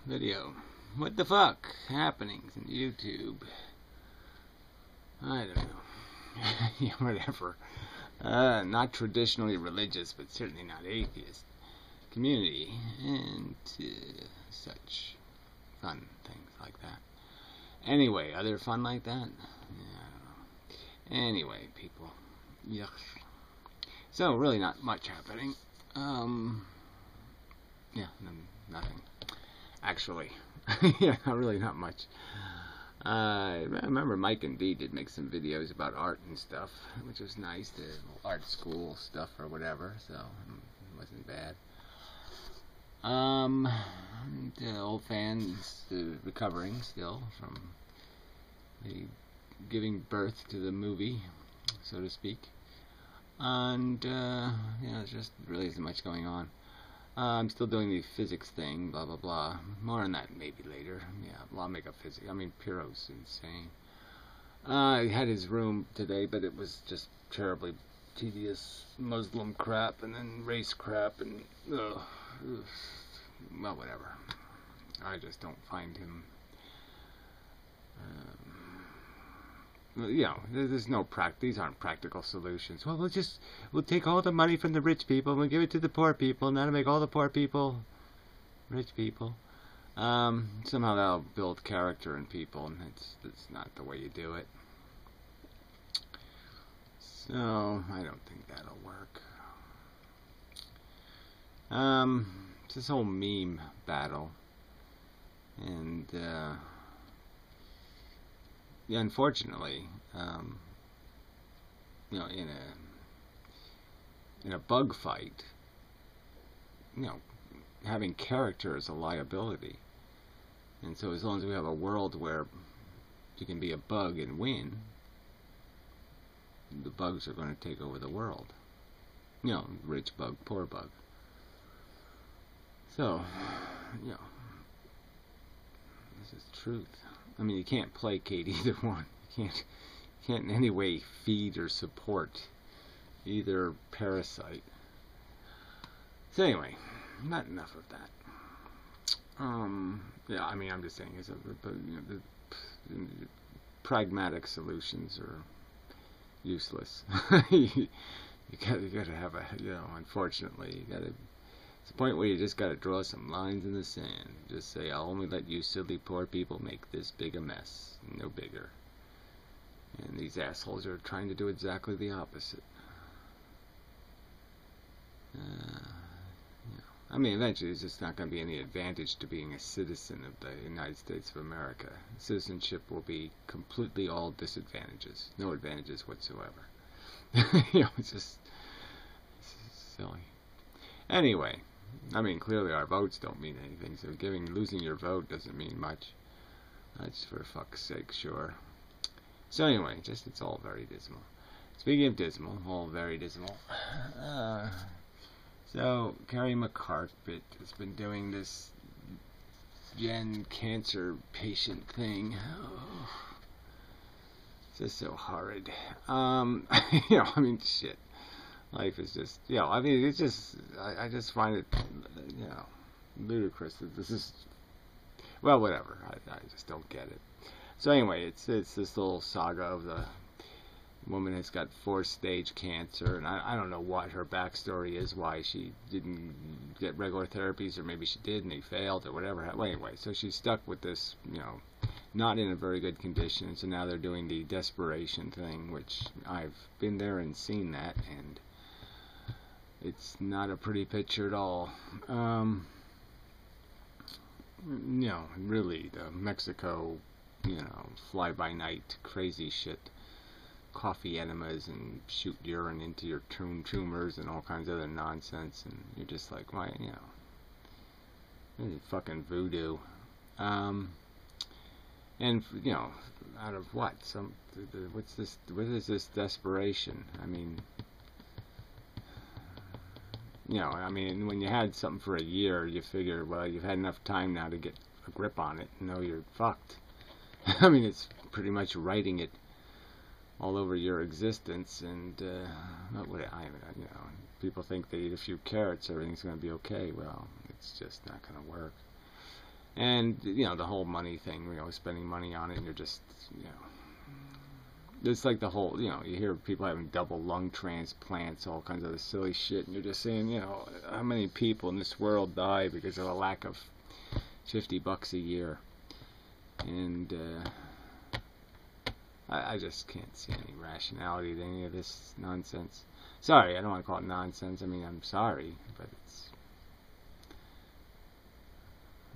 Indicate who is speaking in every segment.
Speaker 1: Video. What the fuck happenings in YouTube? I don't know. Yeah, whatever. Not traditionally religious, but certainly not atheist community, and such fun things like that. Anyway, other fun like that? Yeah, I don't know. Anyway, people. Yuck. So, really not much happening. Yeah, nothing. Actually. Yeah, really not much. I remember Mike and V did make some videos about art and stuff, which was nice, the art school stuff or whatever, so it wasn't bad. The old fans recovering still from the giving birth to the movie, so to speak. And, yeah, there's just really isn't much going on. I'm still doing the physics thing, blah blah blah. More on that maybe later. Yeah, well, I'll make up physics. I mean, Piro's insane. He had his room today, but it was just terribly tedious Muslim crap and then race crap and well, whatever. I just don't find him. You know, there's no these aren't practical solutions. Well, we'll take all the money from the rich people and we'll give it to the poor people, and that'll make all the poor people rich people. Somehow that'll build character in people, and it's not the way you do it. So I don't think that'll work. It's this whole meme battle, and yeah, unfortunately, you know, in a bug fight, you know, having character is a liability. And so as long as we have a world where you can be a bug and win, the bugs are going to take over the world. You know, rich bug, poor bug. So, you know, this is truth. I mean, you can't placate either one. You can't in any way feed or support either parasite. So anyway, not enough of that. Yeah, I mean, I'm just saying, you know, the pragmatic solutions are useless. you gotta have a, you know, unfortunately, you gotta. It's the point where you just got to draw some lines in the sand. Just say, I'll only let you silly poor people make this big a mess, no bigger. And these assholes are trying to do exactly the opposite. You know, I mean, eventually there's just not going to be any advantage to being a citizen of the United States of America. Citizenship will be completely all disadvantages. No advantages whatsoever. You know, it's just silly. Anyway, I mean, clearly our votes don't mean anything, so losing your vote doesn't mean much. That's for fuck's sake, sure. So anyway, it's all very dismal. Speaking of dismal, all very dismal. So, Carrie McCarthy has been doing this gen cancer patient thing. Oh, it's just so horrid. You know, I mean, shit. Life is just, you know, I mean, it's just, I just find it, you know, ludicrous that this is, well, whatever, I just don't get it. So anyway, it's this little saga of the woman has got 4-stage cancer, and I don't know what her backstory is, why she didn't get regular therapies, or maybe she did and they failed, or whatever. Well, anyway, so she's stuck with this, you know, not in a very good condition, and so now they're doing the desperation thing, which I've been there and seen that, and it's not a pretty picture at all. You know, really, the Mexico, you know, fly-by-night crazy shit, coffee enemas and shoot urine into your tumors and all kinds of other nonsense, and you're just like, why, you know, this is fucking voodoo. And, you know, out of what? What is this desperation? I mean, you know, I mean, when you had something for a year, you figure, well, you've had enough time now to get a grip on it and know you're fucked. I mean, it's pretty much writing it all over your existence, and not what you know, people think they eat a few carrots, everything's going to be okay. Well, it's just not going to work. And, you know, the whole money thing, you know, spending money on it, and you're just, you know, it's like the whole, you know, you hear people having double lung transplants, all kinds of silly shit, and you're just saying, you know, how many people in this world die because of a lack of $50 a year? And I just can't see any rationality to any of this nonsense. Sorry, I don't want to call it nonsense. I mean, I'm sorry, but it's...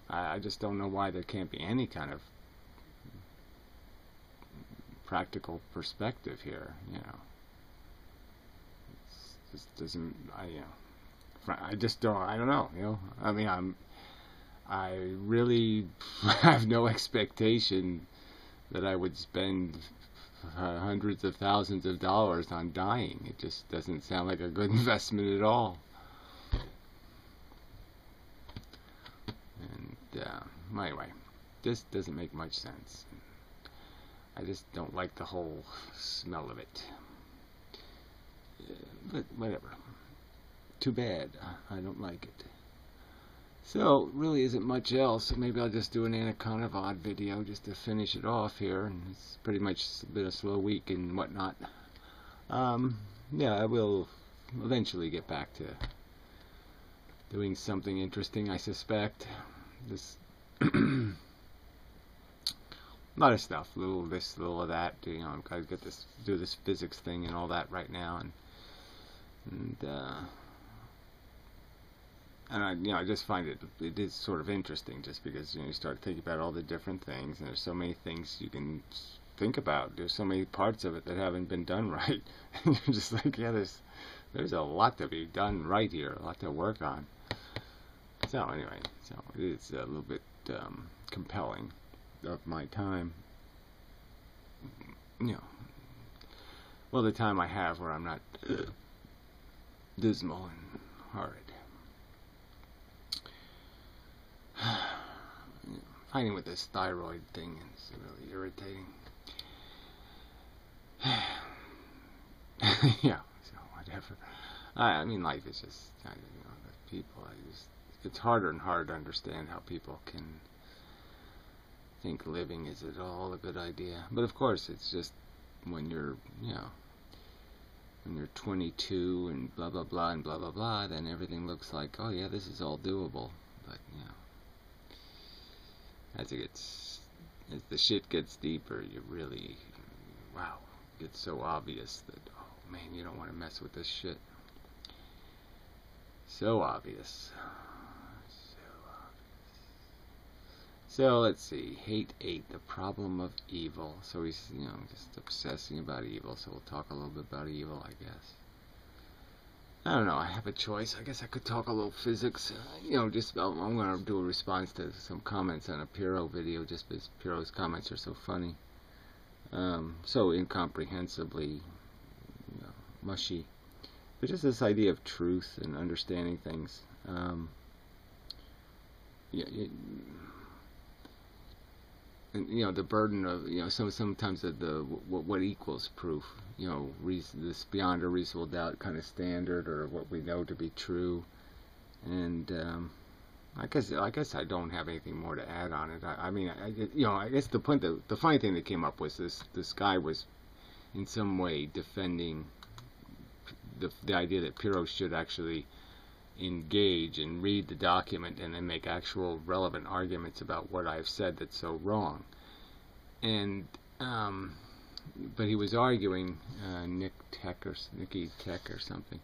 Speaker 1: I just don't know why there can't be any kind of practical perspective here, you know. It just doesn't, I just don't, I don't know, you know. I mean, I really have no expectation that I would spend hundreds of thousands of dollars on dying. It just doesn't sound like a good investment at all. And anyway, this doesn't make much sense. I just don't like the whole smell of it. But whatever. Too bad. I don't like it. So, really isn't much else. So maybe I'll just do an Anaconda VOD video just to finish it off here. And it's pretty much been a slow week and whatnot. Yeah, I will eventually get back to doing something interesting, I suspect. This a lot of stuff, little this, little of that. You know, I've got to get this, do this physics thing and all that right now, and I, you know, I just find it is sort of interesting, just because, you know, you start thinking about all the different things, and there's so many things you can think about. There's so many parts of it that haven't been done right, and you're just like, yeah, there's a lot to be done right here, a lot to work on. So anyway, so it's a little bit compelling of my time, you know, well, the time I have where I'm not dismal and horrid. Fighting with this thyroid thing is really irritating. Yeah, so whatever. I mean, life is just, you know, the people, it's harder and harder to understand how people can think living is at all a good idea. But of course, it's just when you're, you know, when you're 22 and blah blah blah and blah blah blah, then everything looks like, oh yeah, this is all doable. But, you know, as the shit gets deeper, you really, wow, it's so obvious that, oh man, you don't want to mess with this shit. So obvious. So let's see, hate 8, the problem of evil. So he's, you know, just obsessing about evil, so we'll talk a little bit about evil, I guess. I don't know, I have a choice. I guess I could talk a little physics. You know, just, I'm going to do a response to some comments on a Piro video, just because Piro's comments are so funny. So incomprehensibly, you know, mushy. But just this idea of truth and understanding things. Yeah, and, you know, the burden of, you know, sometimes what equals proof, you know, this beyond a reasonable doubt kind of standard, or what we know to be true. And I guess I don't have anything more to add on it. I mean, you know, I guess the funny thing that came up was this guy was in some way defending the idea that Piro should actually engage and read the document and then make actual relevant arguments about what I've said that's so wrong. And but he was arguing, Nicky Tech or something,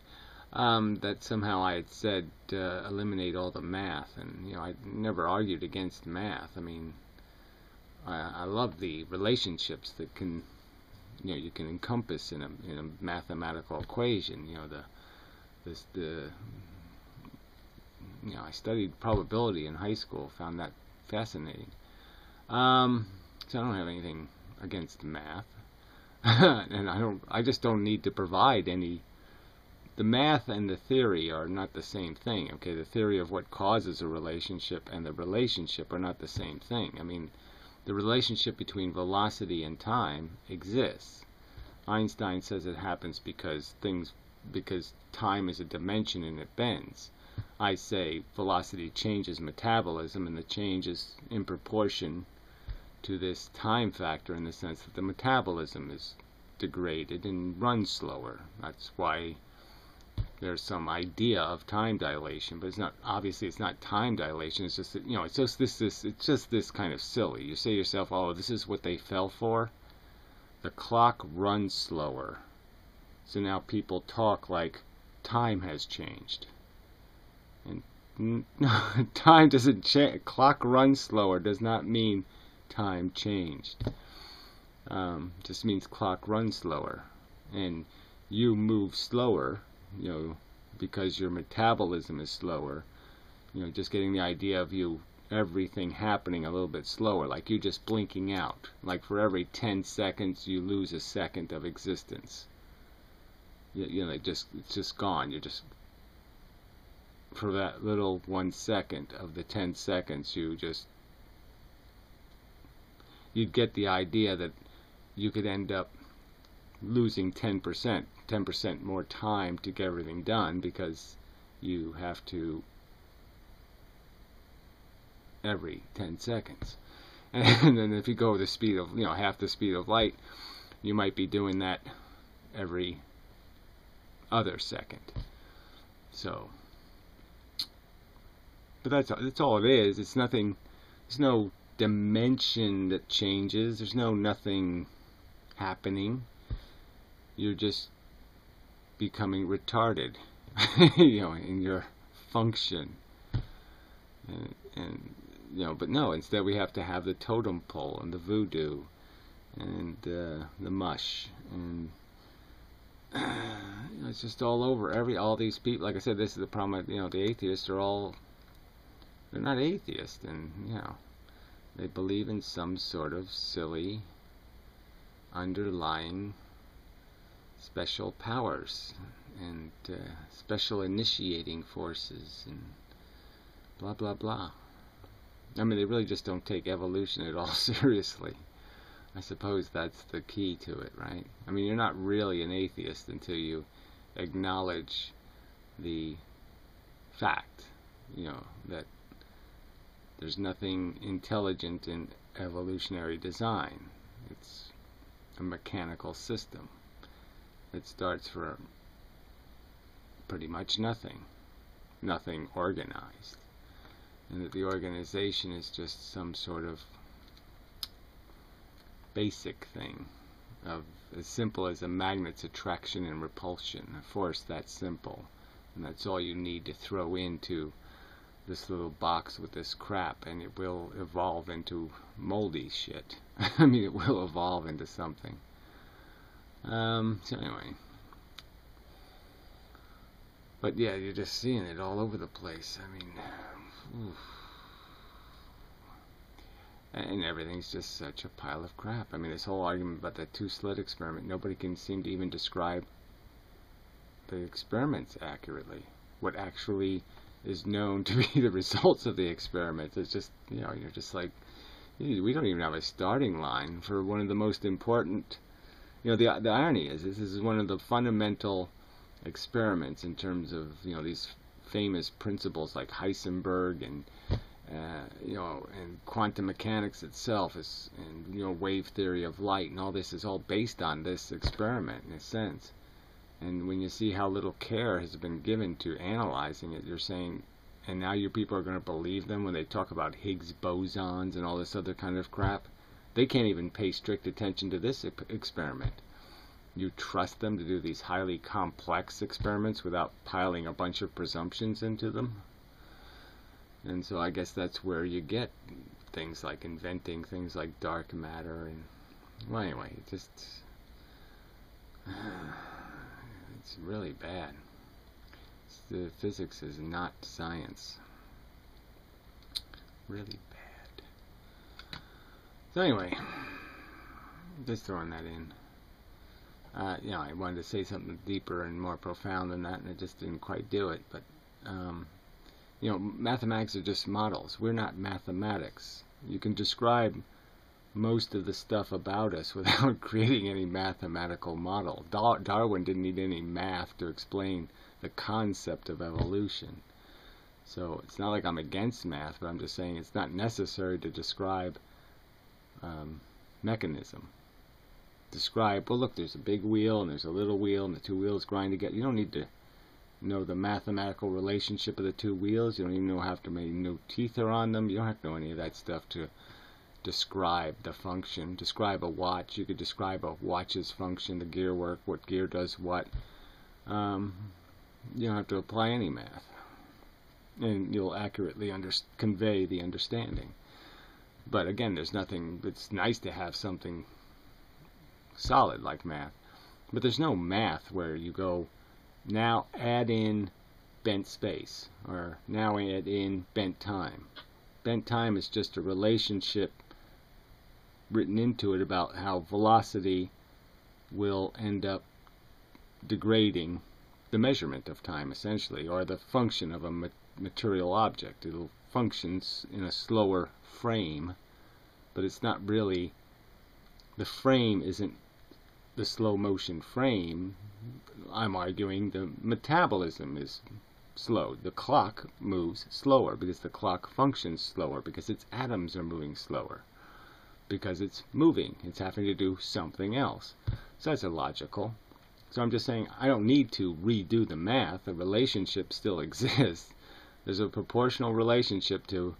Speaker 1: that somehow I had said eliminate all the math, and, you know, I never argued against math. I mean, I love the relationships that can, you know, you can encompass in a mathematical equation. You know, you know, I studied probability in high school, found that fascinating. So I don't have anything against math, and I just don't need to provide any. The math and the theory are not the same thing. Okay, the theory of what causes a relationship and the relationship are not the same thing. I mean, the relationship between velocity and time exists. Einstein says it happens because time is a dimension and it bends. I say velocity changes metabolism, and the change is in proportion to this time factor, in the sense that the metabolism is degraded and runs slower. That's why there's some idea of time dilation, but it's not, obviously it's not time dilation. It's just that, it's just this kind of silly. You say to yourself, oh, this is what they fell for. The clock runs slower, so now people talk like time has changed. And time doesn't change. Clock runs slower does not mean time changed. Just means clock runs slower, and you move slower, because your metabolism is slower. Just getting the idea of everything happening a little bit slower, like you just blinking out. Like for every 10 seconds you lose a second of existence. It's just gone. You're just, for that little 1 second of the 10 seconds, you'd get the idea that you could end up losing 10% more time to get everything done, because you have to every 10 seconds. And then if you go the speed of, half the speed of light, you might be doing that every other second. So, but that's all it is. It's nothing. There's no dimension that changes. There's nothing happening. You're just becoming retarded, in your function. And but no, instead we have to have the totem pole and the voodoo and the mush, and it's just all over. All these people, like I said, this is the problem. The atheists they're not atheists, and they believe in some sort of silly underlying special powers and special initiating forces and blah blah blah. I mean, they really just don't take evolution at all seriously. I suppose that's the key to it, right? I mean, you're not really an atheist until you acknowledge the fact, that there's nothing intelligent in evolutionary design. It's a mechanical system that starts for pretty much nothing organized. And that the organization is just some sort of basic thing, of as simple as a magnet's attraction and repulsion, a force that simple. And that's all you need to throw into this little box with this crap, and it will evolve into moldy shit. I mean, it will evolve into something. So anyway. But yeah, you're just seeing it all over the place. I mean, oof. And everything's just such a pile of crap. I mean, this whole argument about the two-slit experiment, nobody can seem to even describe the experiments accurately. What actually is known to be the results of the experiments. It's just, you're just like, we don't even have a starting line for one of the most important, the irony is, this is one of the fundamental experiments in terms of, these famous principles like Heisenberg and and quantum mechanics itself is, and wave theory of light, and all this is all based on this experiment in a sense. And when you see how little care has been given to analyzing it, you're saying, and now you people are going to believe them when they talk about Higgs bosons and all this other kind of crap. They can't even pay strict attention to this experiment. You trust them to do these highly complex experiments without piling a bunch of presumptions into them? And so I guess that's where you get things like inventing things like dark matter and, well, anyway, it just, it's really bad. The physics is not science. Really bad. So anyway, just throwing that in. I wanted to say something deeper and more profound than that, and I just didn't quite do it, but, mathematics are just models. We're not mathematics. You can describe most of the stuff about us without creating any mathematical model. Darwin didn't need any math to explain the concept of evolution. So it's not like I'm against math, but I'm just saying it's not necessary to describe mechanism. Describe, well look, there's a big wheel and there's a little wheel and the two wheels grind together. You don't need to know the mathematical relationship of the two wheels. You don't even have to know teeth are on them. You don't have to know any of that stuff to describe the function. Describe a watch. You could describe a watch's function, the gear work, what gear does what. You don't have to apply any math, and you'll accurately convey the understanding. But again, there's nothing. It's nice to have something solid like math, but there's no math where you go, now add in bent space, or now add in bent time. Bent time is just a relationship written into it about how velocity will end up degrading the measurement of time, essentially, or the function of a material object. It'll functions in a slower frame, but it's not really, the frame isn't the slow motion frame. I'm arguing the metabolism is slow. The clock moves slower because the clock functions slower, because its atoms are moving slower, because it's moving, it's having to do something else. So that's illogical. So I'm just saying I don't need to redo the math. The relationship still exists. There's a proportional relationship to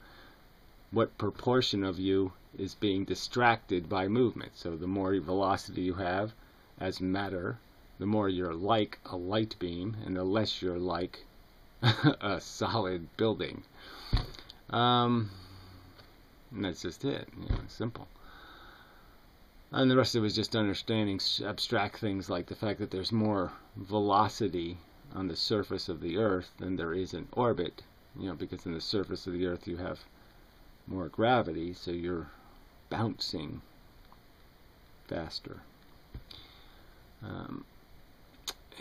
Speaker 1: what proportion of you is being distracted by movement. So the more velocity you have as matter, the more you're like a light beam, and the less you're like a solid building. And that's just it. Simple. And the rest of it is just understanding abstract things like the fact that there's more velocity on the surface of the Earth than there is in orbit. Because in the surface of the Earth you have more gravity, so you're bouncing faster.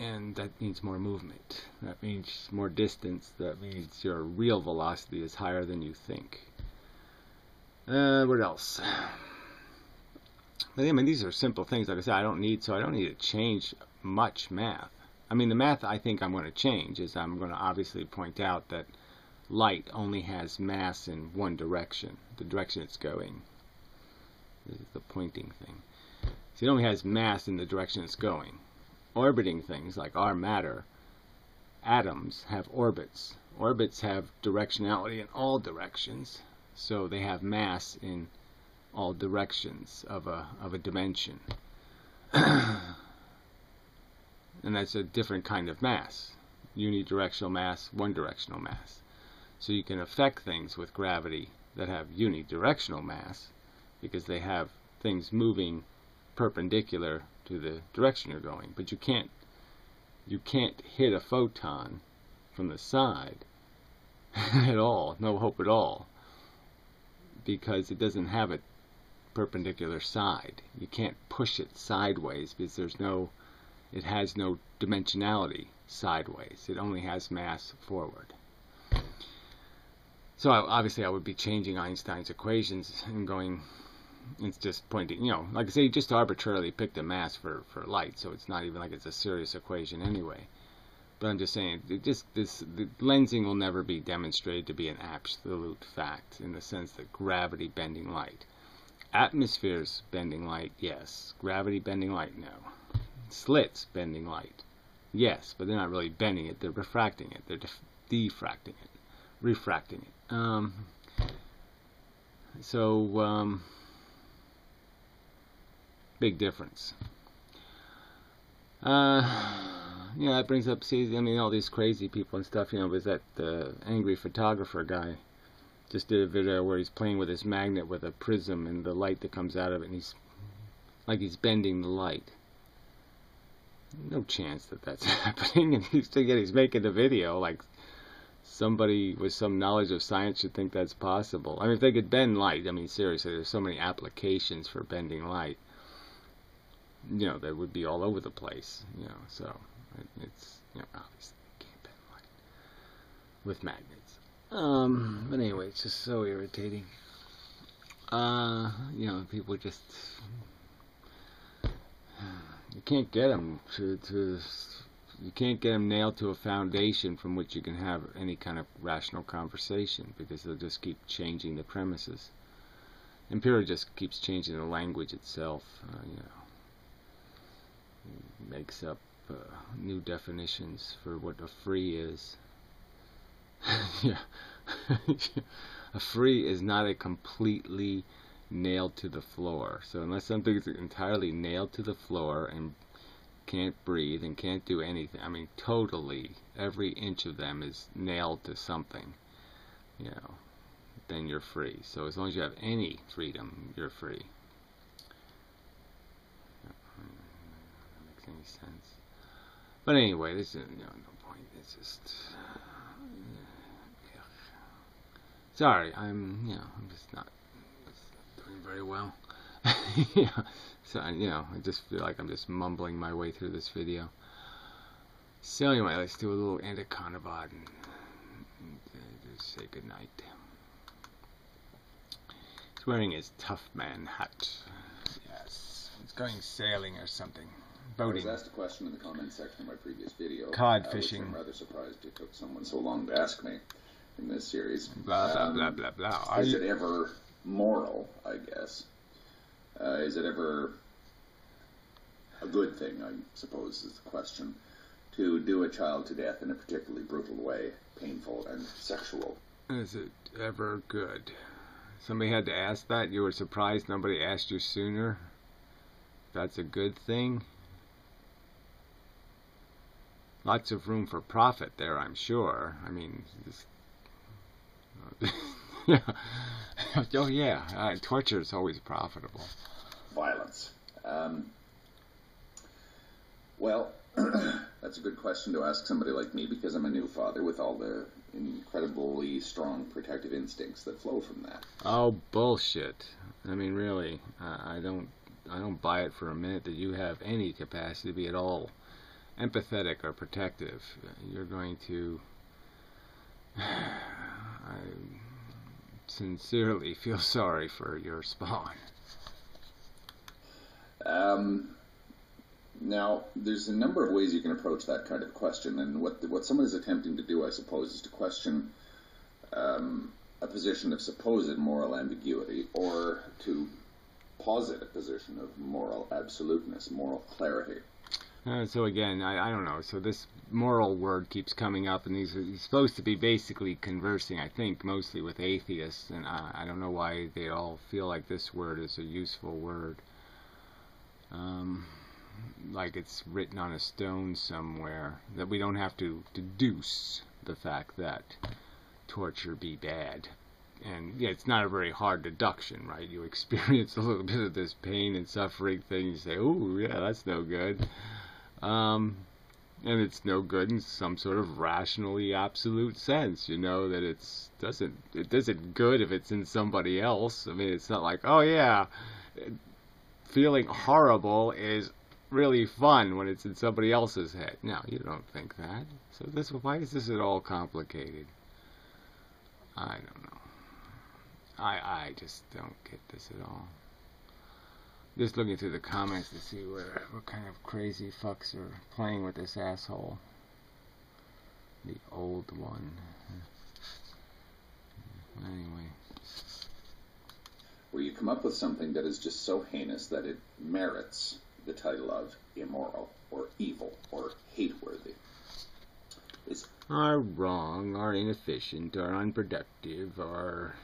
Speaker 1: And that means more movement. That means more distance. That means your real velocity is higher than you think. What else? But I mean, these are simple things. Like I said, I don't need to change much math. I mean, the math I think I'm going to change is I'm going to obviously point out that light only has mass in one direction, the direction it's going. This is the pointing thing. So it only has mass in the direction it's going. Orbiting things like our matter, atoms have orbits. Orbits have directionality in all directions, so they have mass in all directions of a dimension. And that's a different kind of mass. Unidirectional mass, one directional mass. So you can affect things with gravity that have unidirectional mass because they have things moving perpendicular to the direction you're going. But you can't hit a photon from the side at all, no hope at all, because it doesn't have a perpendicular side. You can't push it sideways because it has no dimensionality sideways. It only has mass forward. So obviously I would be changing Einstein's equations and going, it's just pointing, like I say, you just arbitrarily picked a mass for light, so it's not even like it's a serious equation anyway. But I'm just saying, the lensing will never be demonstrated to be an absolute fact in the sense that gravity bending light. Atmospheres bending light, yes. Gravity bending light, no. Slits bending light, yes, but they're not really bending it, they're refracting it, they're diffracting it, refracting it. Big difference. That brings up, all these crazy people and stuff, was that the angry photographer guy just did a video where he's playing with his magnet with a prism and the light that comes out of it, and he's bending the light. No chance that that's happening, and he's making the video like somebody with some knowledge of science should think that's possible. I mean, if they could bend light, seriously, there's so many applications for bending light. They would be all over the place. So it's obviously you can't bend light with magnets. But anyway, it's just so irritating. People just, you can't get them to You can't get them nailed to a foundation from which you can have any kind of rational conversation, because they'll just keep changing the premises. Imperial just keeps changing the language itself, makes up new definitions for what a free is. Yeah. A free is not a completely nailed to the floor. So unless something is entirely nailed to the floor and can't breathe and can't do anything, I mean totally every inch of them is nailed to something, then you're free. So as long as you have any freedom, you're free. That makes any sense. But anyway, this is no point. It's just sorry. I'm just not doing very well. Yeah. So I just feel like I'm just mumbling my way through this video. So anyway, let's do a little anaconda and just say goodnight. He's wearing his tough man hat. Yes, he's going sailing or something. Boating.
Speaker 2: I was asked a question in the comment section of my previous video.
Speaker 1: Cod fishing.
Speaker 2: I'm rather surprised it took someone so long to ask me in this series.
Speaker 1: Blah, blah, blah, blah, blah.
Speaker 2: Is it ever moral, I guess? Is it ever a good thing, I suppose, is the question, to do a child to death in a particularly brutal way, painful and sexual?
Speaker 1: Is it ever good? Somebody had to ask that? You were surprised nobody asked you sooner? That's a good thing? Lots of room for profit there, I'm sure. I mean, yeah. Oh yeah, torture is always profitable.
Speaker 2: Violence. Well, that's a good question to ask somebody like me, because I'm a new father with all the incredibly strong protective instincts that flow from that.
Speaker 1: Oh, bullshit. I mean, really, I don't buy it for a minute that you have any capacity to be at all empathetic or protective. You're going to I sincerely feel sorry for your spawn.
Speaker 2: Now, there's a number of ways you can approach that kind of question, and what someone is attempting to do, I suppose, is to question a position of supposed moral ambiguity, or to posit a position of moral absoluteness, moral clarity.
Speaker 1: So again, I don't know. So this moral word keeps coming up, and he's supposed to be basically conversing, I think, mostly with atheists, and I don't know why they all feel like this word is a useful word. Like it's written on a stone somewhere, that we don't have to deduce the fact that torture be bad. And yeah, it's not a very hard deduction, right? You experience a little bit of this pain and suffering thing, you say, oh yeah, that's no good. And it's no good in some sort of rationally absolute sense, that it isn't good if it's in somebody else. I mean, it's not like, oh yeah, feeling horrible is really fun when it's in somebody else's head. No, you don't think that. So why is this at all complicated? I don't know. I just don't get this at all. Just looking through the comments to see what kind of crazy fucks are playing with this asshole. The old one. Anyway.
Speaker 2: Where you come up with something that is just so heinous that it merits the title of immoral, or evil, or hate-worthy.
Speaker 1: Are wrong, are inefficient, are unproductive, are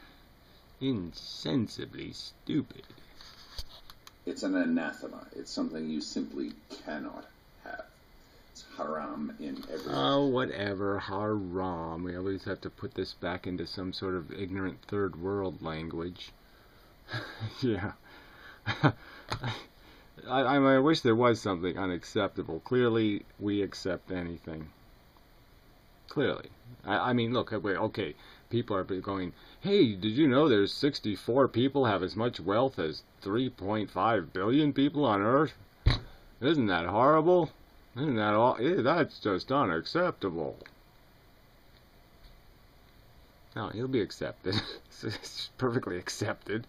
Speaker 1: insensibly stupid.
Speaker 2: It's an anathema. It's something you simply cannot have. It's haram in every...
Speaker 1: Oh, whatever, haram. We always have to put this back into some sort of ignorant third world language. Yeah. I wish there was something unacceptable. Clearly, we accept anything. Clearly. I mean, look, okay, people are going, hey, did you know there's 64 people have as much wealth as 3.5 billion people on Earth? Isn't that horrible? Isn't that all? That's just unacceptable. No, he'll be accepted. It's perfectly accepted.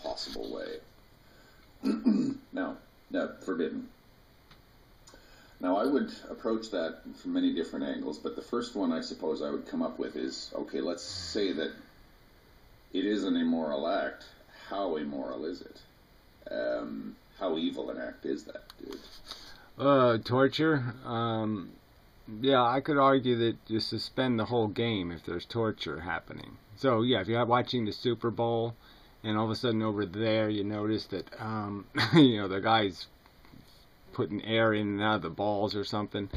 Speaker 2: Possible way. No, forbidden. Now, I would approach that from many different angles, but the first one I suppose I would come up with is, okay, let's say that it is an immoral act. How immoral is it? How evil an act is that, dude?
Speaker 1: Torture? Yeah, I could argue that you suspend the whole game if there's torture happening. So, yeah, if you're watching the Super Bowl, and all of a sudden over there you notice that, you know, the guy's putting air in and out of the balls or something.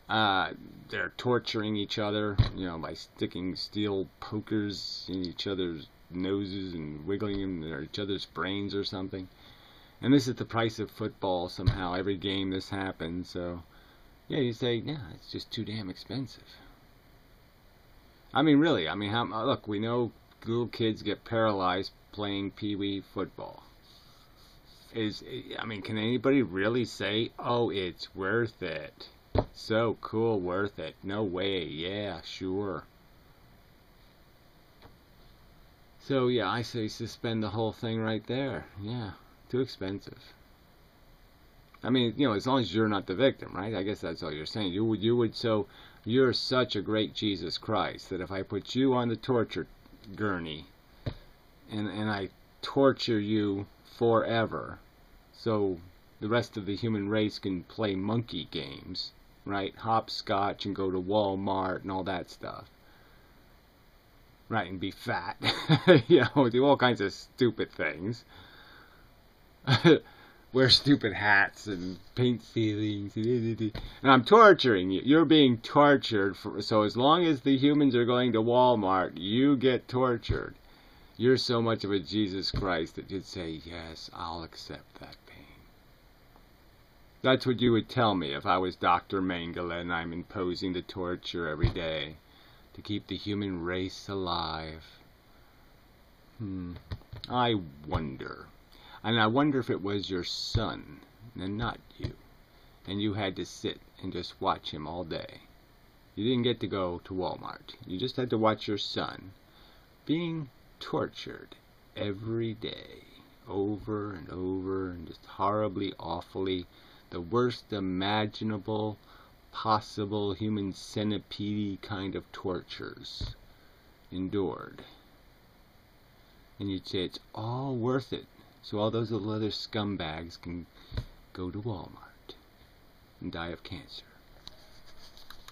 Speaker 1: They're torturing each other, you know, by sticking steel pokers in each other's noses and wiggling them in each other's brains or something. And this is the price of football somehow. Every game this happens. So, yeah, you say, yeah, it's just too damn expensive. I mean, really, I mean, look, we know little kids get paralyzed playing pee-wee football. I mean, can anybody really say, oh, it's worth it? So cool, worth it. No way. Yeah, sure. So, yeah, I say suspend the whole thing right there. Yeah, too expensive. I mean, you know, as long as you're not the victim, right? I guess that's all you're saying. So you're such a great Jesus Christ that if I put you on the torture gurney and I torture you forever, so the rest of the human race can play monkey games, right? Hopscotch and go to Walmart and all that stuff. Right, and be fat. You know, do all kinds of stupid things. Wear stupid hats and paint ceilings. And I'm torturing you. You're being tortured. So as long as the humans are going to Walmart, you get tortured. You're so much of a Jesus Christ that you'd say, yes, I'll accept that pain. That's what you would tell me if I was Dr. Mengele and I'm imposing the torture every day to keep the human race alive. I wonder. And I wonder if it was your son and not you. And you had to sit and just watch him all day. You didn't get to go to Walmart. You just had to watch your son being tortured every day, over and over, and just horribly, awfully, the worst imaginable, possible human centipede kind of tortures endured. And you'd say it's all worth it, so all those little other scumbags can go to Walmart and die of cancer.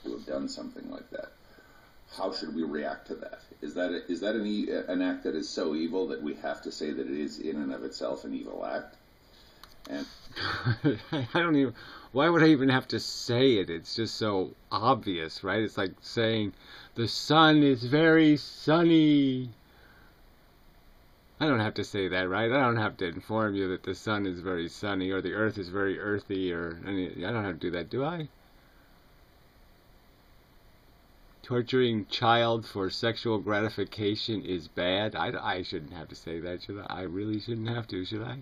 Speaker 2: To have done something like that. How should we react to that? Is that an act that is so evil that we have to say that it is in and of itself an evil act? And
Speaker 1: I don't even. Why would I even have to say it? It's just so obvious, right? It's like saying the sun is very sunny. I don't have to say that, right? I don't have to inform you that the sun is very sunny or the earth is very earthy or I don't have to do that, do I? Torturing child for sexual gratification is bad. I shouldn't have to say that, should I? I really shouldn't have to, should I?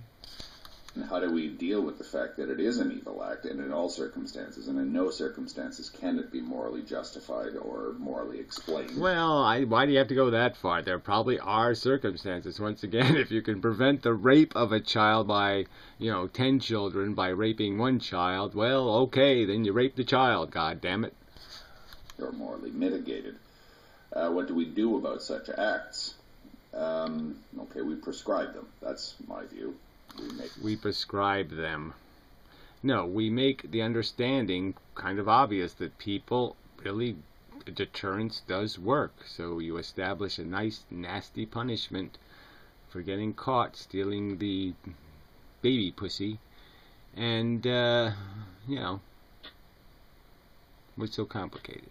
Speaker 2: And how do we deal with the fact that it is an evil act, and in all circumstances, and in no circumstances can it be morally justified or morally explained?
Speaker 1: Well, why do you have to go that far? There probably are circumstances. Once again, if you can prevent the rape of a child by, 10 children by raping one child, well, okay, then you rape the child, god damn it.
Speaker 2: Or morally mitigated. What do we do about such acts? Okay, we prescribe them. That's my view.
Speaker 1: We prescribe them. No, we make the understanding kind of obvious that people really, deterrence does work. So you establish a nice, nasty punishment for getting caught stealing the baby pussy. And, what's so complicated?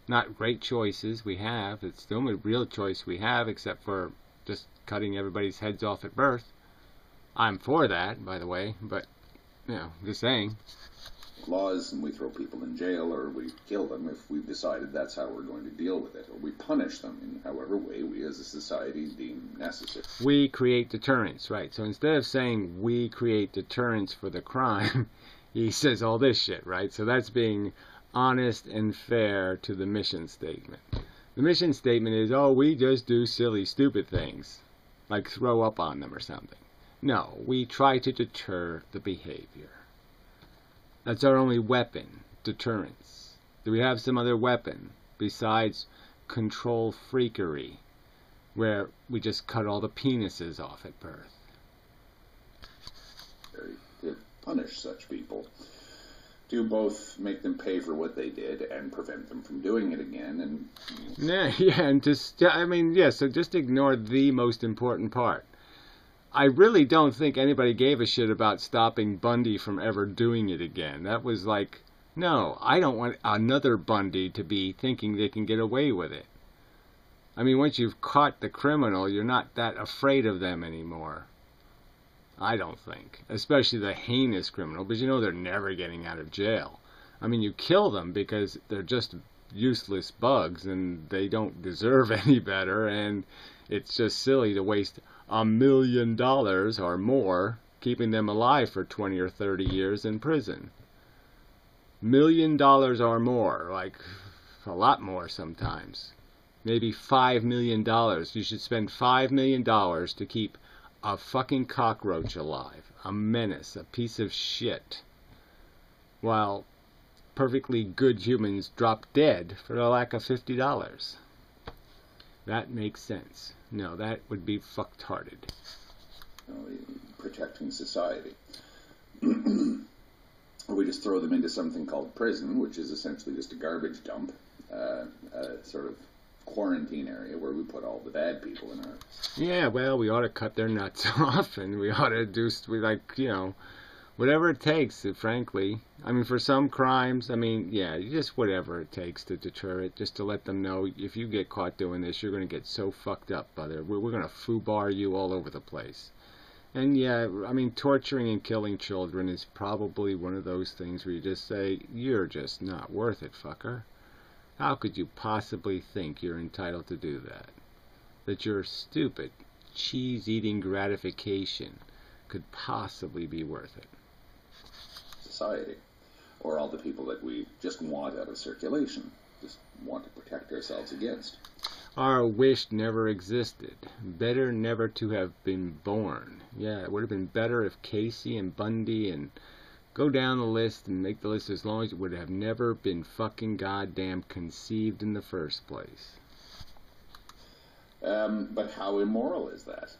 Speaker 1: Not great choices we have. It's the only real choice we have, except for just cutting everybody's heads off at birth. I'm for that, by the way, but, just saying.
Speaker 2: Laws, and we throw people in jail, or we kill them if we've decided that's how we're going to deal with it, or we punish them in however way we as a society deem necessary.
Speaker 1: We create deterrence, right? So instead of saying we create deterrence for the crime, he says all this shit, right? So that's being honest and fair to the mission statement. The mission statement is, we just do silly, stupid things, like throw up on them or something. No, we try to deter the behavior. That's our only weapon, deterrence. Do we have some other weapon besides control freakery, where we just cut all the penises off at birth?
Speaker 2: To punish such people. To both make them pay for what they did and prevent them from doing it again. And
Speaker 1: yeah, and just, I mean, yeah, so just ignore the most important part. I really don't think anybody gave a shit about stopping Bundy from ever doing it again. That was like, no, I don't want another Bundy to be thinking they can get away with it. I mean, once you've caught the criminal, you're not that afraid of them anymore. I don't think. Especially the heinous criminal, because you know they're never getting out of jail. I mean, you kill them because they're just useless bugs and they don't deserve any better, and it's just silly to waste $1 million or more keeping them alive for 20 or 30 years in prison. $1 million or more, like a lot more sometimes. Maybe $5 million. You should spend $5 million to keep a fucking cockroach alive, a menace, a piece of shit, while perfectly good humans drop dead for the lack of $50. That makes sense. No, that would be fucktarded.
Speaker 2: Protecting society. We just throw them into something called prison, which is essentially just a garbage dump, a sort of quarantine area where we put all the bad people in our...
Speaker 1: Yeah, well, we ought to cut their nuts off, and we ought to do, whatever it takes, frankly. I mean, for some crimes, I mean, yeah, just whatever it takes to deter it, just to let them know, if you get caught doing this, you're going to get so fucked up, brother. We're going to foobar you all over the place. And yeah, I mean, torturing and killing children is probably one of those things where you just say, you're just not worth it, fucker. How could you possibly think you're entitled to do that? That your stupid, cheese-eating gratification could possibly be worth it?
Speaker 2: Society. Or all the people that we just want out of circulation. Just want to protect ourselves against.
Speaker 1: Our wish never existed. Better never to have been born. Yeah, it would have been better if Casey and Bundy and... go down the list and make the list as long as it would have never been fucking goddamn conceived in the first place.
Speaker 2: But how immoral is that?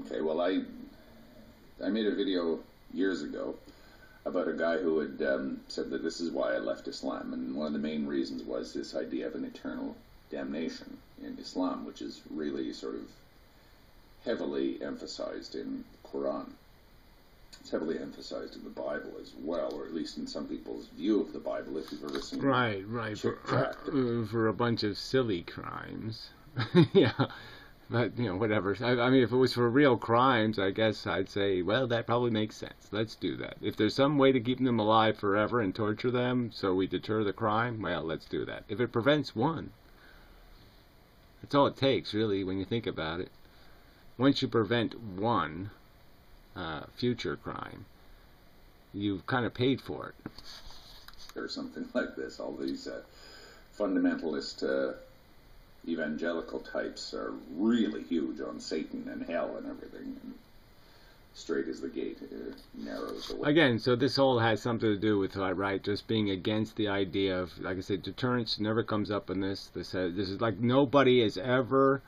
Speaker 2: Okay, well, I made a video years ago about a guy who had said that this is why I left Islam, and one of the main reasons was this idea of an eternal damnation in Islam, which is really sort of heavily emphasized in the Quran. It's heavily emphasized in the Bible as well, or at least in some people's view of the Bible, if you've ever seen
Speaker 1: right, for a bunch of silly crimes. Yeah, but, whatever. I mean, if it was for real crimes, I guess I'd say, well, that probably makes sense. Let's do that. If there's some way to keep them alive forever and torture them so we deter the crime, well, let's do that. If it prevents one, that's all it takes, really, when you think about it. Once you prevent one future crime, you've kind of paid for it.
Speaker 2: Or something like this. All these fundamentalist evangelical types are really huge on Satan and hell and everything. And straight is the gate, narrows the way.
Speaker 1: Again, so this all has something to do with, right, just being against the idea of, like I said, deterrence never comes up in this. This is like nobody has ever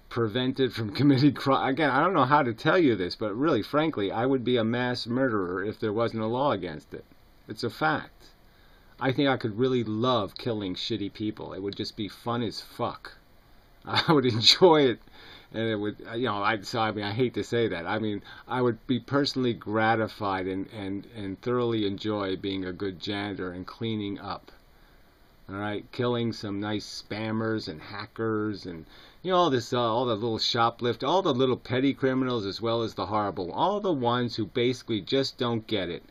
Speaker 1: prevented from committing crime. Again, I don't know how to tell you this, but really, frankly, I would be a mass murderer if there wasn't a law against it. It's a fact. I think I could really love killing shitty people. It would just be fun as fuck. I would enjoy it, and it would, I hate to say that. I mean, I would be personally gratified and thoroughly enjoy being a good janitor and cleaning up. All right, killing some nice spammers and hackers and all this, all the little shoplift, all the little petty criminals as well as the horrible, all the ones who basically just don't get it.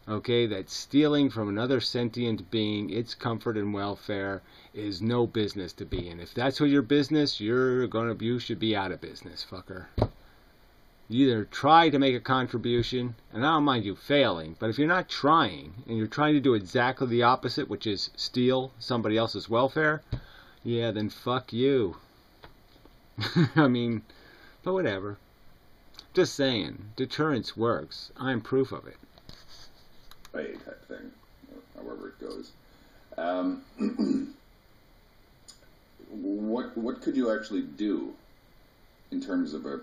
Speaker 1: Okay, that stealing from another sentient being, its comfort and welfare, is no business to be in. If that's what your business, you should be out of business, fucker. You either try to make a contribution, and I don't mind you failing, but if you're not trying, and you're trying to do exactly the opposite, which is steal somebody else's welfare, yeah, then fuck you. I mean, but whatever. Just saying, deterrence works. I'm proof of it.
Speaker 2: way type thing, however it goes. What could you actually do in terms of a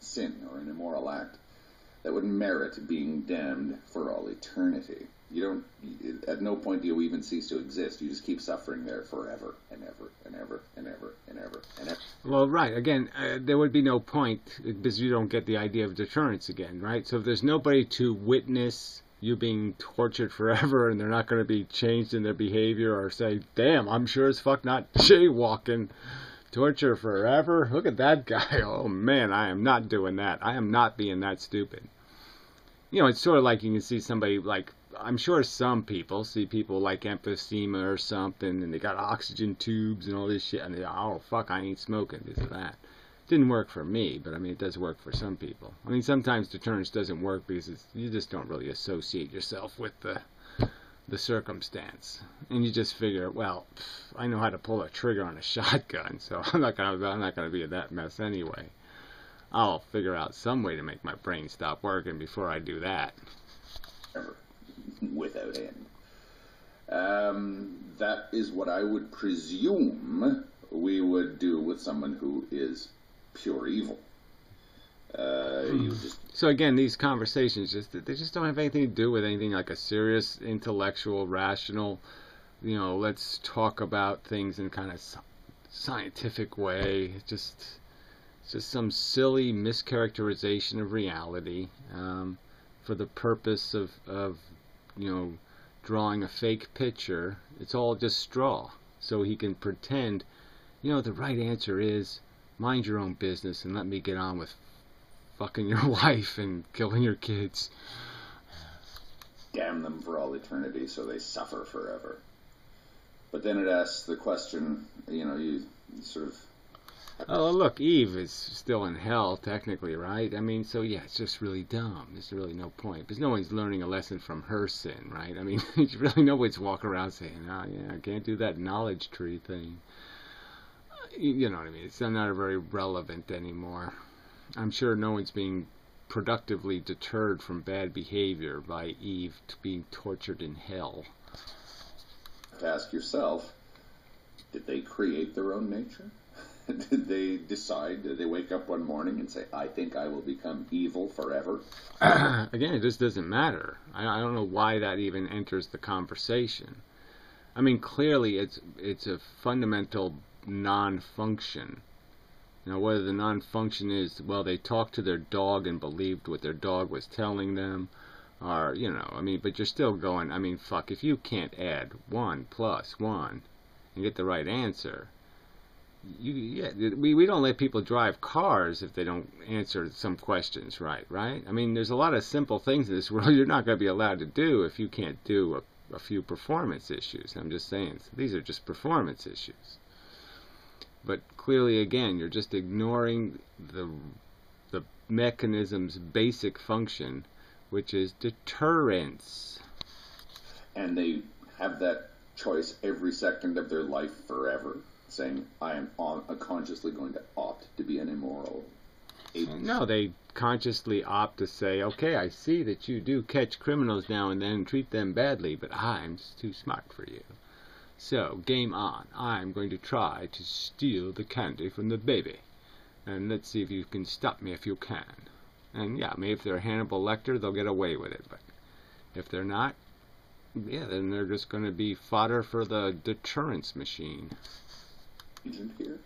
Speaker 2: sin or an immoral act that would merit being damned for all eternity? You don't. At no point do you even cease to exist. You just keep suffering there forever and ever and ever and ever and ever and ever.
Speaker 1: Well, right. Again, there would be no point because you don't get the idea of deterrence again, right? So if there's nobody to witness you being tortured forever and they're not going to be changed in their behavior or say, damn, I'm sure as fuck not jaywalking, torture forever. Look at that guy. Oh, man, I am not doing that. I am not being that stupid. You know, it's sort of like you can see somebody like, I'm sure some people see people like emphysema or something, and they got oxygen tubes and all this shit, and they, oh, fuck, I ain't smoking, this or that. Didn't work for me, but I mean, it does work for some people. I mean, sometimes deterrence doesn't work because you just don't really associate yourself with the circumstance, and you just figure, well, I know how to pull a trigger on a shotgun, so I'm not gonna be in that mess anyway. I'll figure out some way to make my brain stop working before I do that.
Speaker 2: Without end. That is what I would presume we would do with someone who is pure evil.
Speaker 1: So again, these conversations they just don't have anything to do with anything like a serious, intellectual, rational, you know, let's talk about things in kind of scientific way. It's just some silly mischaracterization of reality for the purpose of you know, drawing a fake picture. It's all just straw, so he can pretend, you know, the right answer is mind your own business and let me get on with fucking your wife and killing your kids.
Speaker 2: Damn them for all eternity so they suffer forever. But then it asks the question, you know, you sort of...
Speaker 1: Oh, look, Eve is still in hell, technically, right? I mean, so yeah, it's just really dumb. There's really no point. Because no one's learning a lesson from her sin, right? I mean, really nobody's walking around saying, oh, yeah, I can't do that knowledge tree thing. You know what I mean? It's not very relevant anymore. I'm sure no one's being productively deterred from bad behavior by Eve being tortured in hell.
Speaker 2: To ask yourself, did they create their own nature? Did they decide, did they wake up one morning and say, I think I will become evil forever?
Speaker 1: Again, it just doesn't matter. I don't know why that even enters the conversation. I mean, clearly it's a fundamental non-function. Now, whether the non-function is, well, they talked to their dog and believed what their dog was telling them, or, you know, I mean, but you're still going, I mean, fuck, if you can't add 1 + 1 and get the right answer... We don't let people drive cars if they don't answer some questions right? I mean, there's a lot of simple things in this world you're not going to be allowed to do if you can't do a few performance issues. I'm just saying, these are just performance issues. But clearly, again, you're just ignoring the mechanism's basic function, which is deterrence.
Speaker 2: And they have that choice every second of their life forever. Saying, I am consciously going to opt to be an immoral agent.
Speaker 1: No, they consciously opt to say, okay, I see that you do catch criminals now and then and treat them badly, but I'm too smart for you. So, game on. I'm going to try to steal the candy from the baby. And let's see if you can stop me if you can. And yeah, maybe if they're Hannibal Lecter, they'll get away with it. But if they're not, yeah, then they're just going to be fodder for the deterrence machine.
Speaker 2: Here.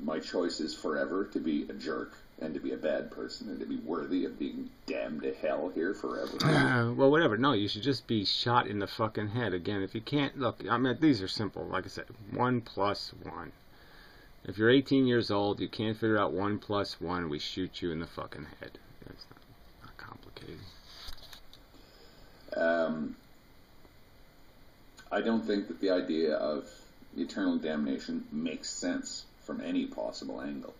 Speaker 2: My choice is forever to be a jerk and to be a bad person and to be worthy of being damned to hell here forever.
Speaker 1: Well, whatever. No, you should just be shot in the fucking head. Again, if you can't... Look, I mean, these are simple. Like I said, 1 + 1. If you're 18 years old, you can't figure out 1 + 1, we shoot you in the fucking head. That's not complicated.
Speaker 2: I don't think that the idea of eternal damnation makes sense from any possible angle,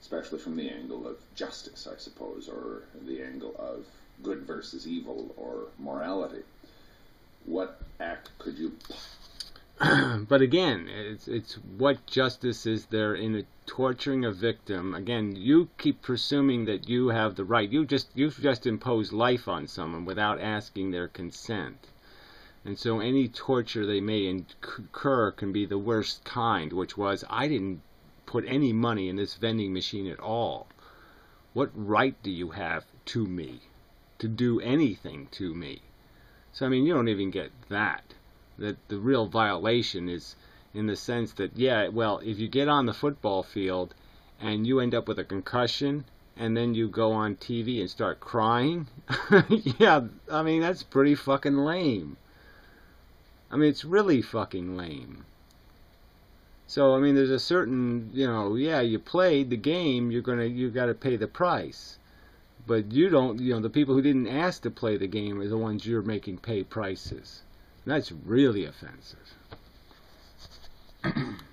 Speaker 2: especially from the angle of justice, I suppose, or the angle of good versus evil or morality. What act could you
Speaker 1: But again, it's what justice is there in torturing a victim? Again, you keep presuming that you have the right. You've just imposed life on someone without asking their consent. And so any torture they may incur can be the worst kind, which was, I didn't put any money in this vending machine at all. What right do you have to me? To do anything to me? So, I mean, you don't even get that. That the real violation is in the sense that, yeah, well, if you get on the football field and you end up with a concussion and then you go on TV and start crying, yeah, I mean, that's pretty fucking lame. I mean, it's really fucking lame. So, I mean, there's a certain, yeah, you played the game, you got to pay the price. But you don't, the people who didn't ask to play the game are the ones you're making pay prices. And that's really offensive.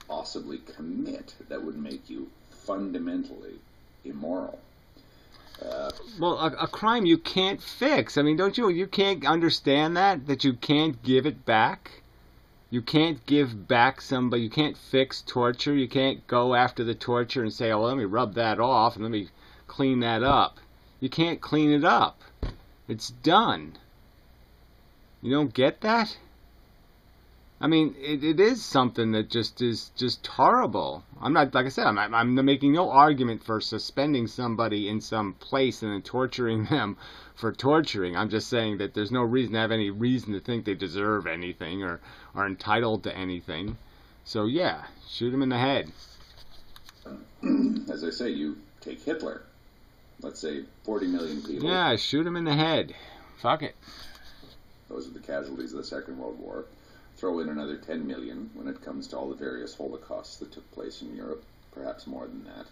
Speaker 2: Possibly commit that would make you fundamentally immoral.
Speaker 1: Well, a crime you can't fix. I mean, don't you can't understand that you can't give it back? You can't give back somebody, you can't fix torture, you can't go after the torture and say, oh, well, let me rub that off and let me clean that up. You can't clean it up. It's done. You don't get that? I mean, it is something that is just horrible. I'm not, like I said, I'm making no argument for suspending somebody in some place and then torturing them for torturing. I'm just saying that there's no reason to have any reason to think they deserve anything or are entitled to anything. So yeah, shoot them in the head.
Speaker 2: As I say, you take Hitler. Let's say 40 million people.
Speaker 1: Yeah, shoot him in the head. Fuck it.
Speaker 2: Those are the casualties of the Second World War. Throw in another 10 million when it comes to all the various holocausts that took place in Europe. Perhaps more than that.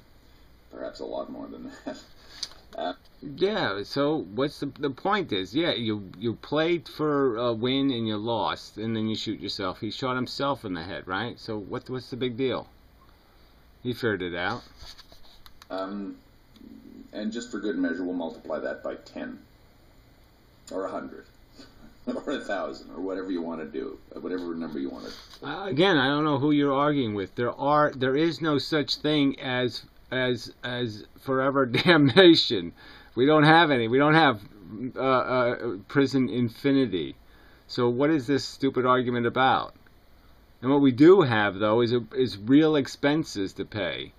Speaker 2: Perhaps a lot more than that.
Speaker 1: Yeah, so what's the point is, yeah, you played for a win and you lost, and then you shoot yourself. He shot himself in the head, right? So what's the big deal? He figured it out.
Speaker 2: And just for good measure, we'll multiply that by 10. Or 100. Or 1,000, or whatever you want to do, whatever number you want to.
Speaker 1: Again, I don't know who you're arguing with. There is no such thing as forever damnation. We don't have any. We don't have prison infinity. So what is this stupid argument about? And what we do have, though, is real expenses to pay.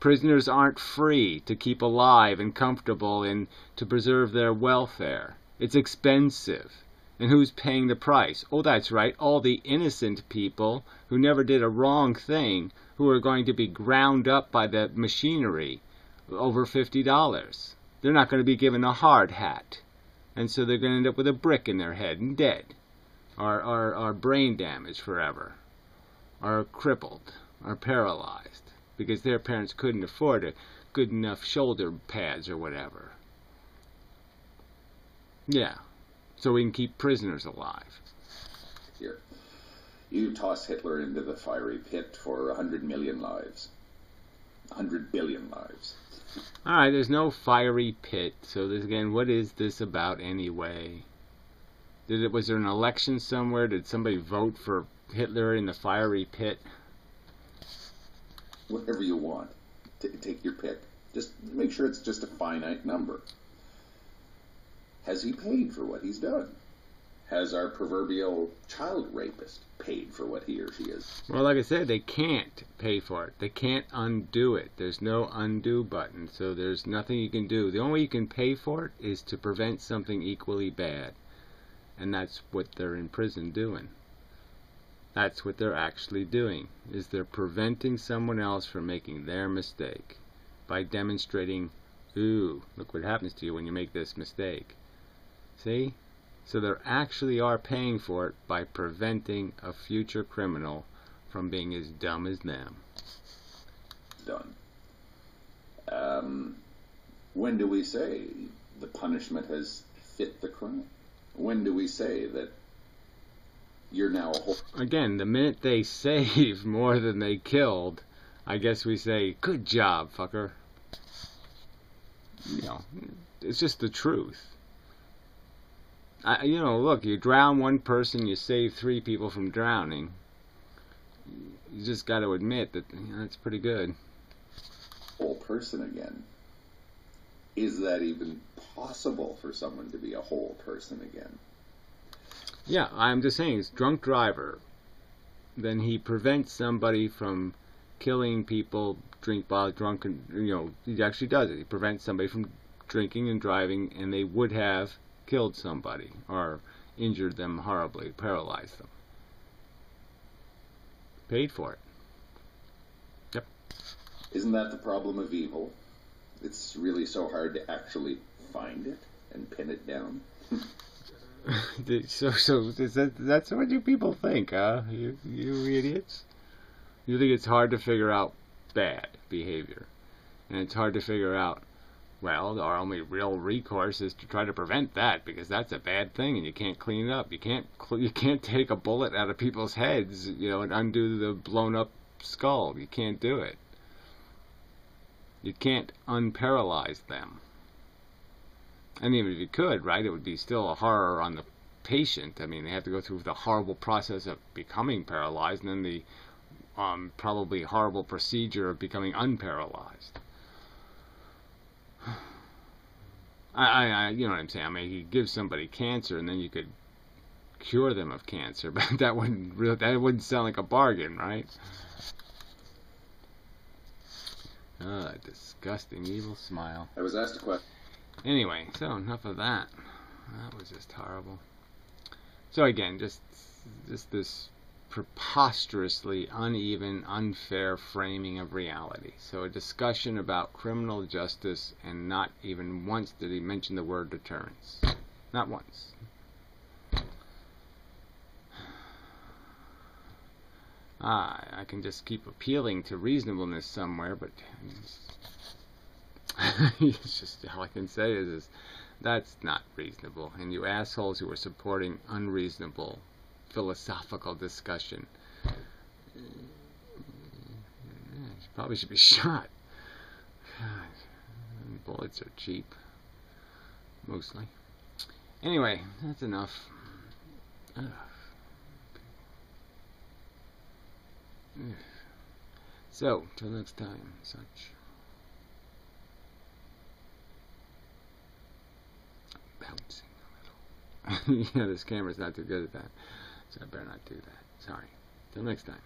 Speaker 1: Prisoners aren't free to keep alive and comfortable and to preserve their welfare. It's expensive. And who's paying the price? Oh, that's right, all the innocent people who never did a wrong thing, who are going to be ground up by the machinery over $50. They're not going to be given a hard hat. And so they're going to end up with a brick in their head and dead. Or brain damage forever. Or crippled. Or paralyzed. Because their parents couldn't afford a good enough shoulder pads or whatever. Yeah. So we can keep prisoners alive.
Speaker 2: Here. You toss Hitler into the fiery pit for 100 million lives. 100 billion lives.
Speaker 1: Alright, there's no fiery pit. So this, again, what is this about anyway? Was there an election somewhere? Did somebody vote for Hitler in the fiery pit?
Speaker 2: Whatever you want. Take your pick. Just make sure it's just a finite number. Has he paid for what he's done? Has our proverbial child rapist paid for what he or she is?
Speaker 1: Well, like I said, they can't pay for it. They can't undo it. There's no undo button, so there's nothing you can do. The only way you can pay for it is to prevent something equally bad. And that's what they're in prison doing. That's what they're actually doing, is they're preventing someone else from making their mistake by demonstrating, ooh, look what happens to you when you make this mistake. See? So they actually are paying for it by preventing a future criminal from being as dumb as them.
Speaker 2: Done. When do we say the punishment has fit the crime? When do we say that you're now a whole...
Speaker 1: Again, the minute they save more than they killed, I guess we say, good job, fucker. You know, it's just the truth. Look, you drown one person, you save 3 people from drowning. you just got to admit that that's pretty good.
Speaker 2: Whole person again. Is that even possible for someone to be a whole person again?
Speaker 1: Yeah, I'm just saying, it's drunk driver. Then he prevents somebody from killing people, drink while drunk, and he actually does it. He prevents somebody from drinking and driving, and they would have killed somebody or injured them horribly, paralyzed them. Paid for it. Yep.
Speaker 2: Isn't that the problem of evil? It's really so hard to actually find it and pin it down.
Speaker 1: So that's what you people think, huh? You idiots. You think it's hard to figure out bad behavior, and it's hard to figure out. Well, our only real recourse is to try to prevent that, because that's a bad thing, and you can't clean it up. You can't take a bullet out of people's heads, and undo the blown up skull. You can't do it. You can't unparalyze them. And even if you could, right, it would be still a horror on the patient. I mean, they have to go through the horrible process of becoming paralyzed, and then the probably horrible procedure of becoming unparalyzed. You know what I'm saying? I mean, you could give somebody cancer, and then you could cure them of cancer, but that wouldn't sound like a bargain, right? Disgusting evil smile.
Speaker 2: I was asked a question.
Speaker 1: Anyway, so enough of that. That was just horrible. So again, just this preposterously uneven, unfair framing of reality. So a discussion about criminal justice, and not even once did he mention the word deterrence. Not once. I can just keep appealing to reasonableness somewhere, but it's just all I can say is that's not reasonable. And you assholes who are supporting unreasonable philosophical discussion, you probably should be shot. God, bullets are cheap, mostly. Anyway, that's enough. So, till next time, such. Bouncing a little. Yeah, this camera's not too good at that, so I better not do that. Sorry. Till next time.